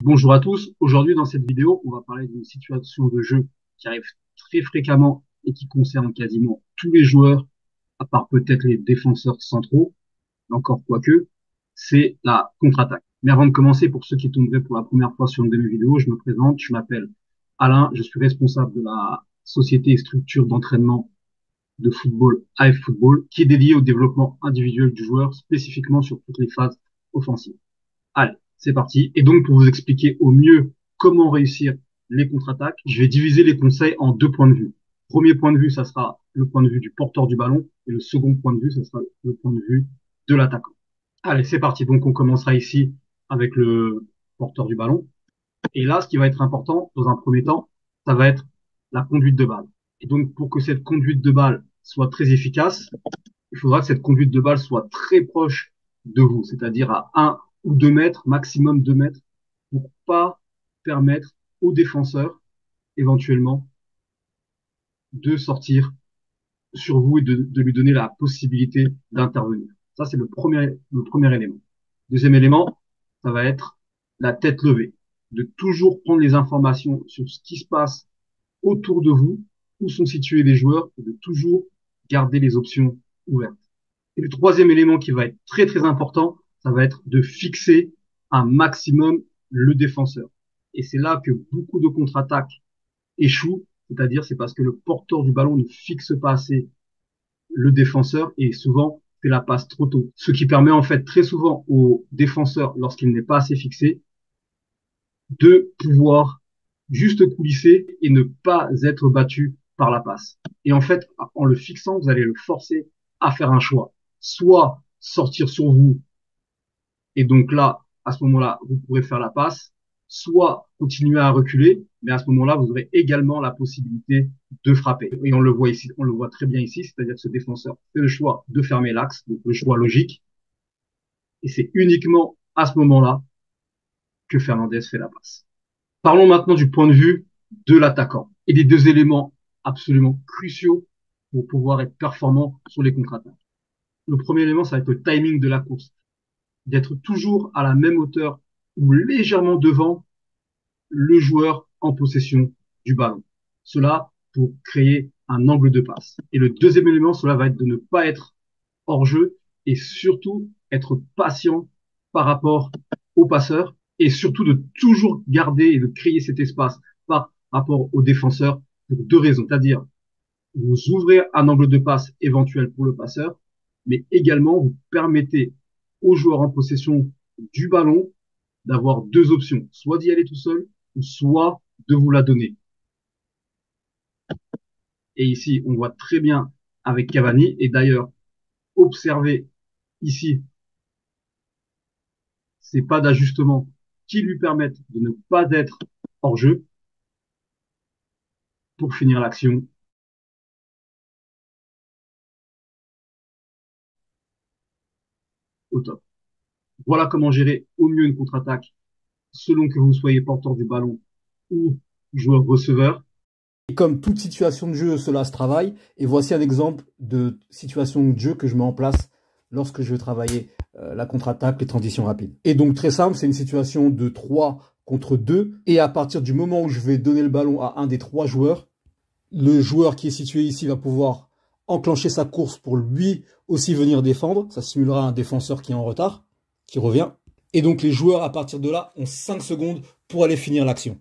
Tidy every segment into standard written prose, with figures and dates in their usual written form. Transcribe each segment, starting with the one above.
Bonjour à tous. Aujourd'hui, dans cette vidéo, on va parler d'une situation de jeu qui arrive très fréquemment et qui concerne quasiment tous les joueurs, à part peut-être les défenseurs centraux, mais encore quoique, c'est la contre-attaque. Mais avant de commencer, pour ceux qui tomberaient pour la première fois sur une de mes vidéos, je me présente, je m'appelle Alain, je suis responsable de la société et structure d'entraînement de football AF Football, qui est dédiée au développement individuel du joueur, spécifiquement sur toutes les phases offensives. Allez, c'est parti. Et donc, pour vous expliquer au mieux comment réussir les contre-attaques, je vais diviser les conseils en deux points de vue. Premier point de vue, ça sera le point de vue du porteur du ballon, et le second point de vue, ça sera le point de vue de l'attaquant. Allez, c'est parti. Donc, on commencera ici avec le porteur du ballon. Et là, ce qui va être important, dans un premier temps, ça va être la conduite de balle. Et donc, pour que cette conduite de balle soit très efficace, il faudra que cette conduite de balle soit très proche de vous, c'est-à-dire à 1 ou 2 mètres, maximum 2 mètres, pour pas permettre au défenseur, éventuellement, de sortir sur vous et de lui donner la possibilité d'intervenir. Ça, c'est le premier élément. Deuxième élément, ça va être la tête levée, de toujours prendre les informations sur ce qui se passe autour de vous, où sont situés les joueurs, et de toujours garder les options ouvertes. Et le troisième élément qui va être très très important, ça va être de fixer un maximum le défenseur. Et c'est là que beaucoup de contre-attaques échouent, c'est-à-dire c'est parce que le porteur du ballon ne fixe pas assez le défenseur et souvent fait la passe trop tôt. Ce qui permet en fait très souvent au défenseur, lorsqu'il n'est pas assez fixé, de pouvoir juste coulisser et ne pas être battu par la passe. Et en fait, en le fixant, vous allez le forcer à faire un choix. Soit sortir sur vous, et donc là, à ce moment-là, vous pourrez faire la passe, soit continuer à reculer, mais à ce moment-là, vous aurez également la possibilité de frapper. Et on le voit ici, on le voit très bien ici, c'est-à-dire que ce défenseur fait le choix de fermer l'axe, donc le choix logique, et c'est uniquement à ce moment-là que Fernandez fait la passe. Parlons maintenant du point de vue de l'attaquant et des deux éléments absolument cruciaux pour pouvoir être performant sur les contre-attaques. Le premier élément, ça va être le timing de la course, d'être toujours à la même hauteur ou légèrement devant le joueur en possession du ballon. Cela pour créer un angle de passe. Et le deuxième élément, cela va être de ne pas être hors jeu et surtout être patient par rapport au passeur et surtout de toujours garder et de créer cet espace par rapport au défenseur pour deux raisons. C'est-à-dire, vous ouvrez un angle de passe éventuel pour le passeur, mais également vous permettez au joueur en possession du ballon d'avoir deux options, soit d'y aller tout seul, ou soit de vous la donner. Et ici, on voit très bien avec Cavani, et d'ailleurs, observez ici ces pas d'ajustement qui lui permettent de ne pas être hors jeu pour finir l'action au top. Voilà comment gérer au mieux une contre-attaque selon que vous soyez porteur du ballon ou joueur receveur. Et comme toute situation de jeu, cela se travaille. Et voici un exemple de situation de jeu que je mets en place lorsque je veux travailler la contre-attaque, les transitions rapides. Et donc très simple, c'est une situation de 3 contre 2. Et à partir du moment où je vais donner le ballon à un des 3 joueurs, le joueur qui est situé ici va pouvoir enclencher sa course pour lui aussi venir défendre. Ça simulera un défenseur qui est en retard, qui revient. Et donc les joueurs à partir de là ont 5 secondes pour aller finir l'action.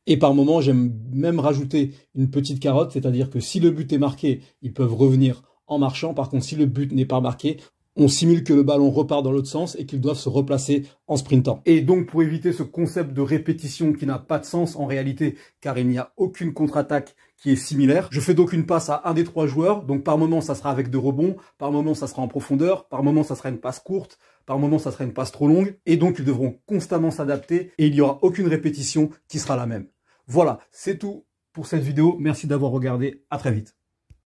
Et par moment, j'aime même rajouter une petite carotte, c'est-à-dire que si le but est marqué, ils peuvent revenir en marchant. Par contre, si le but n'est pas marqué, on simule que le ballon repart dans l'autre sens et qu'ils doivent se replacer en sprintant. Et donc, pour éviter ce concept de répétition qui n'a pas de sens en réalité, car il n'y a aucune contre-attaque qui est similaire, je fais donc une passe à un des 3 joueurs. Donc, par moment, ça sera avec 2 rebonds. Par moment, ça sera en profondeur. Par moment, ça sera une passe courte. Par moment, ça sera une passe trop longue. Et donc, ils devront constamment s'adapter et il n'y aura aucune répétition qui sera la même. Voilà, c'est tout pour cette vidéo. Merci d'avoir regardé. À très vite.